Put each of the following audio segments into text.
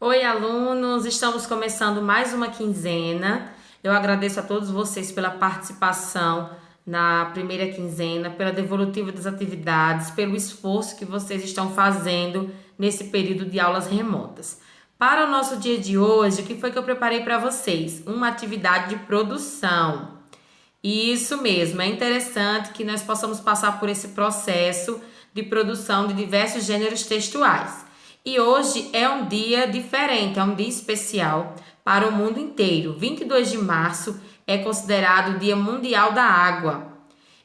Oi, alunos! Estamos começando mais uma quinzena. Eu agradeço a todos vocês pela participação na primeira quinzena, pela devolutiva das atividades, pelo esforço que vocês estão fazendo nesse período de aulas remotas. Para o nosso dia de hoje, o que foi que eu preparei para vocês? Uma atividade de produção. Isso mesmo, é interessante que nós possamos passar por esse processo de produção de diversos gêneros textuais. E hoje é um dia diferente, é um dia especial para o mundo inteiro. 22 de março é considerado o Dia Mundial da Água.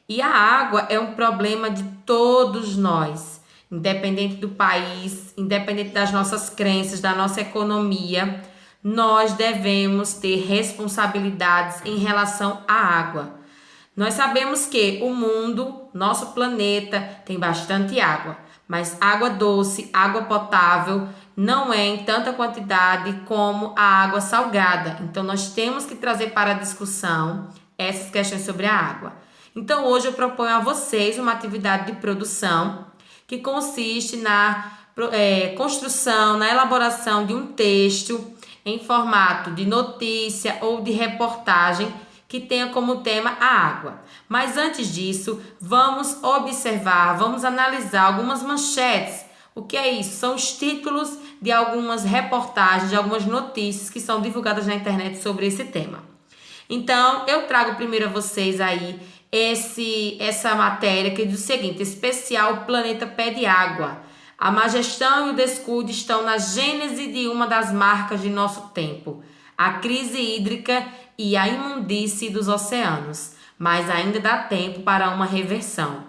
E a água é um problema de todos nós, independente do país, independente das nossas crenças, da nossa economia, nós devemos ter responsabilidades em relação à água. Nós sabemos que o mundo, nosso planeta, tem bastante água, mas água doce, água potável, não é em tanta quantidade como a água salgada. Então, nós temos que trazer para a discussão essas questões sobre a água. Então, hoje eu proponho a vocês uma atividade de produção que consiste na construção, na elaboração de um texto em formato de notícia ou de reportagem que tenha como tema a água. Mas antes disso, vamos observar, vamos analisar algumas manchetes. O que é isso? São os títulos de algumas reportagens, de algumas notícias que são divulgadas na internet sobre esse tema. Então, eu trago primeiro a vocês aí essa matéria que diz o seguinte: especial Planeta Pede Água. A má gestão e o descuido estão na gênese de uma das marcas de nosso tempo, a crise hídrica e a imundície dos oceanos, mas ainda dá tempo para uma reversão.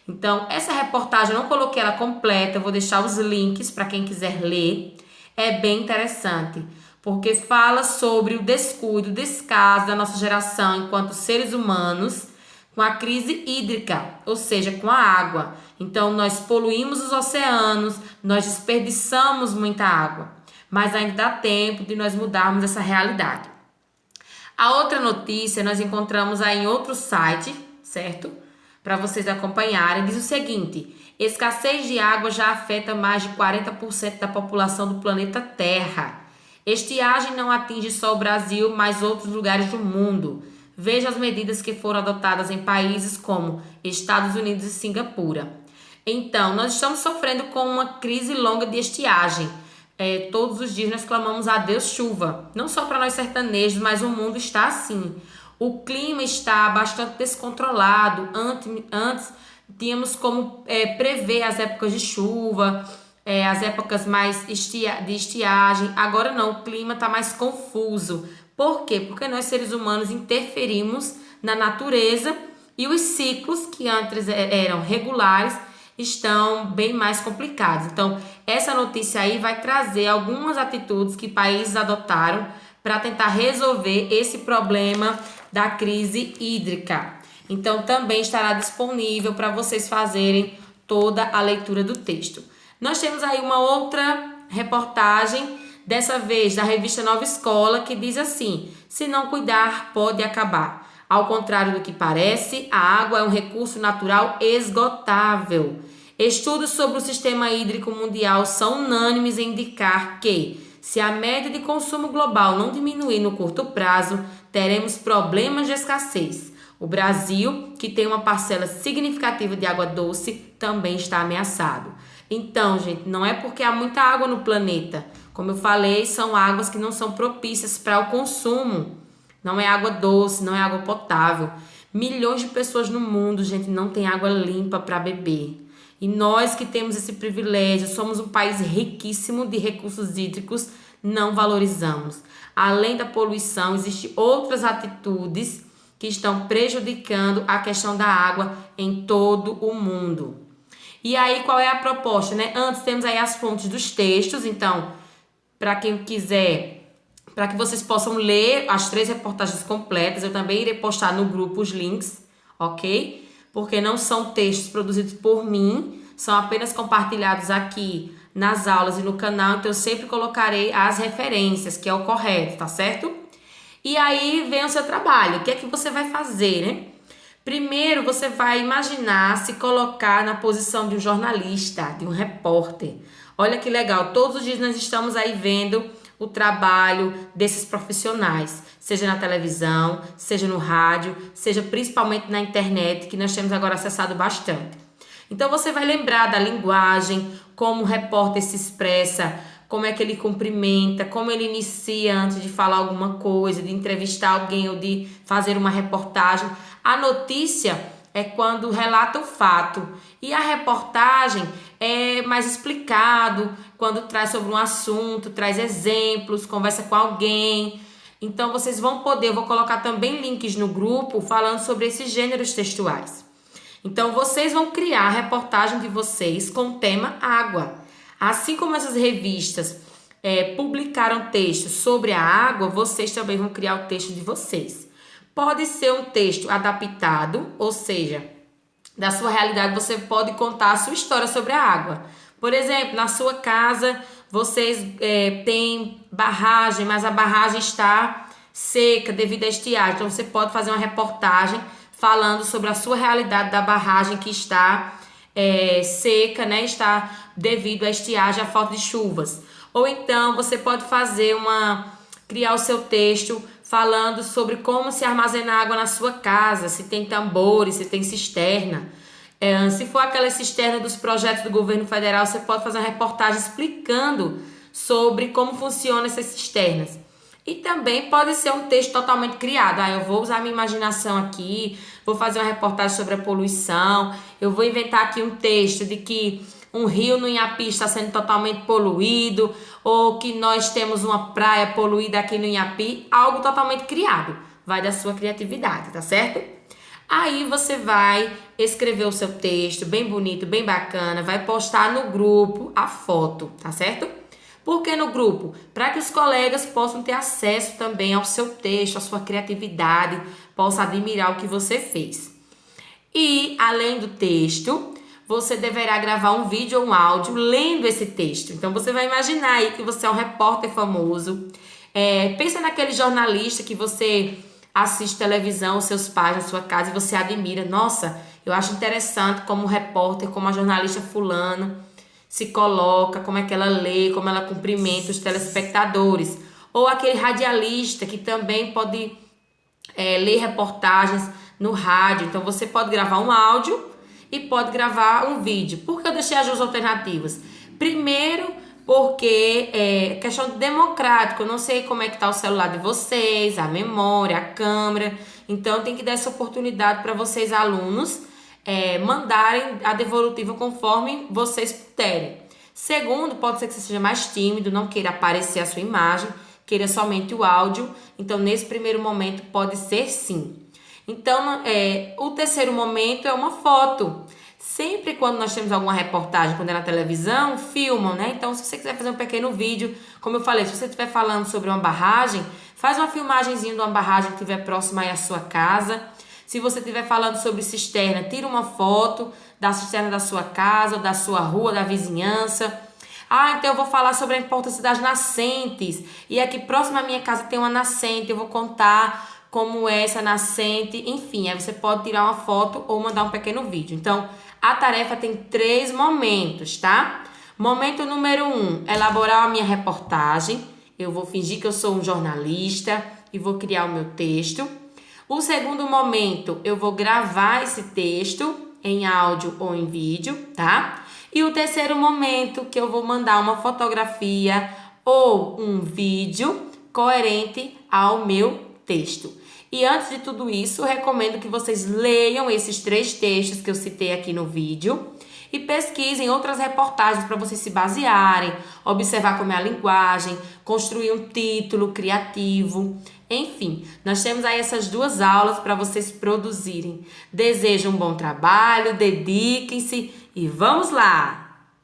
Então, essa reportagem eu não coloquei ela completa, eu vou deixar os links para quem quiser ler. É bem interessante, porque fala sobre o descuido, o descaso da nossa geração enquanto seres humanos com a crise hídrica, ou seja, com a água. Então, nós poluímos os oceanos, nós desperdiçamos muita água, mas ainda dá tempo de nós mudarmos essa realidade. A outra notícia nós encontramos aí em outro site, certo? Para vocês acompanharem, diz o seguinte: escassez de água já afeta mais de 40% da população do planeta Terra. Estiagem não atinge só o Brasil, mas outros lugares do mundo. Veja as medidas que foram adotadas em países como Estados Unidos e Singapura. Então, nós estamos sofrendo com uma crise longa de estiagem. Todos os dias nós clamamos a Deus chuva. Não só para nós sertanejos, mas o mundo está assim. O clima está bastante descontrolado. Antes tínhamos como prever as épocas de chuva, as épocas mais de estiagem. Agora não, o clima está mais confuso. Por quê? Porque nós seres humanos interferimos na natureza e os ciclos que antes eram regulares estão bem mais complicados. Então, essa notícia aí vai trazer algumas atitudes que países adotaram para tentar resolver esse problema da crise hídrica. Então, também estará disponível para vocês fazerem toda a leitura do texto. Nós temos aí uma outra reportagem, dessa vez da revista Nova Escola, que diz assim: se não cuidar, pode acabar. Ao contrário do que parece, a água é um recurso natural esgotável. Estudos sobre o sistema hídrico mundial são unânimes em indicar que, se a média de consumo global não diminuir no curto prazo, teremos problemas de escassez. O Brasil, que tem uma parcela significativa de água doce, também está ameaçado. Então, gente, não é porque há muita água no planeta. Como eu falei, são águas que não são propícias para o consumo. Não é água doce, não é água potável. Milhões de pessoas no mundo, gente, não tem água limpa para beber. E nós que temos esse privilégio, somos um país riquíssimo de recursos hídricos, não valorizamos. Além da poluição, existem outras atitudes que estão prejudicando a questão da água em todo o mundo. E aí, qual é a proposta, né? Antes temos aí as fontes dos textos, então, para quem quiser, para que vocês possam ler as 3 reportagens completas, eu também irei postar no grupo os links, ok? Porque não são textos produzidos por mim, são apenas compartilhados aqui nas aulas e no canal, então eu sempre colocarei as referências, que é o correto, tá certo? E aí vem o seu trabalho, o que é que você vai fazer, né? Primeiro, você vai imaginar se colocar na posição de um jornalista, de um repórter. Olha que legal, todos os dias nós estamos aí vendo o trabalho desses profissionais, seja na televisão, seja no rádio, seja principalmente na internet, que nós temos agora acessado bastante. Então você vai lembrar da linguagem, como o repórter se expressa, como é que ele cumprimenta, como ele inicia antes de falar alguma coisa, de entrevistar alguém ou de fazer uma reportagem. A notícia é quando relata o fato e a reportagem é mais explicado, quando traz sobre um assunto, traz exemplos, conversa com alguém. Então vocês vão poder, eu vou colocar também links no grupo falando sobre esses gêneros textuais. Então vocês vão criar a reportagem de vocês com o tema água. Assim como essas revistas publicaram textos sobre a água, vocês também vão criar o texto de vocês. Pode ser um texto adaptado, ou seja, da sua realidade você pode contar a sua história sobre a água. Por exemplo, na sua casa vocês têm barragem, mas a barragem está seca devido à estiagem. Então você pode fazer uma reportagem falando sobre a sua realidade da barragem que está seca, né? Está devido à estiagem, à falta de chuvas. Ou então você pode criar o seu texto falando sobre como se armazenar água na sua casa, se tem tambores, se tem cisterna. Se for aquela cisterna dos projetos do governo federal, você pode fazer uma reportagem explicando sobre como funcionam essas cisternas. E também pode ser um texto totalmente criado. Eu vou usar minha imaginação aqui, vou fazer uma reportagem sobre a poluição, eu vou inventar aqui um texto de que um rio no Inhapi está sendo totalmente poluído, ou que nós temos uma praia poluída aqui no Inhapi, algo totalmente criado. Vai da sua criatividade, tá certo? Aí você vai escrever o seu texto bem bonito, bem bacana, vai postar no grupo a foto, tá certo? Por que no grupo? Para que os colegas possam ter acesso também ao seu texto, à sua criatividade, possam admirar o que você fez. E, além do texto, você deverá gravar um vídeo ou um áudio lendo esse texto. Então, você vai imaginar aí que você é um repórter famoso. Pensa naquele jornalista que você assiste televisão, os seus pais na sua casa e você admira. Nossa, eu acho interessante como repórter, como a jornalista fulano se coloca, como é que ela lê, como ela cumprimenta os telespectadores. Ou aquele radialista que também pode ler reportagens no rádio. Então você pode gravar um áudio e pode gravar um vídeo. Por que eu deixei as duas alternativas? Primeiro, porque é questão democrática. Eu não sei como é que está o celular de vocês, a memória, a câmera. Então tem que dar essa oportunidade para vocês, alunos, mandarem a devolutiva conforme vocês puderem. Segundo, pode ser que você seja mais tímido, não queira aparecer a sua imagem, queira somente o áudio. Então, nesse primeiro momento, pode ser sim. Então, o terceiro momento é uma foto. Sempre quando nós temos alguma reportagem, quando é na televisão, filmam, né? Então, se você quiser fazer um pequeno vídeo, como eu falei, se você estiver falando sobre uma barragem, faz uma filmagenzinha de uma barragem que estiver próxima aí à sua casa. Se você estiver falando sobre cisterna, tira uma foto da cisterna da sua casa, da sua rua, da vizinhança. Então eu vou falar sobre a importância das nascentes. E aqui próximo à minha casa tem uma nascente, eu vou contar como é essa nascente. Enfim, aí você pode tirar uma foto ou mandar um pequeno vídeo. Então, a tarefa tem 3 momentos, tá? Momento número 1, elaborar a minha reportagem. Eu vou fingir que eu sou um jornalista e vou criar o meu texto. O segundo momento, eu vou gravar esse texto em áudio ou em vídeo, tá? E o terceiro momento, que eu vou mandar uma fotografia ou um vídeo coerente ao meu texto. E antes de tudo isso, eu recomendo que vocês leiam esses 3 textos que eu citei aqui no vídeo e pesquisem outras reportagens para vocês se basearem, observar como é a linguagem, construir um título criativo. Enfim, nós temos aí essas 2 aulas para vocês produzirem. Desejo um bom trabalho, dediquem-se e vamos lá!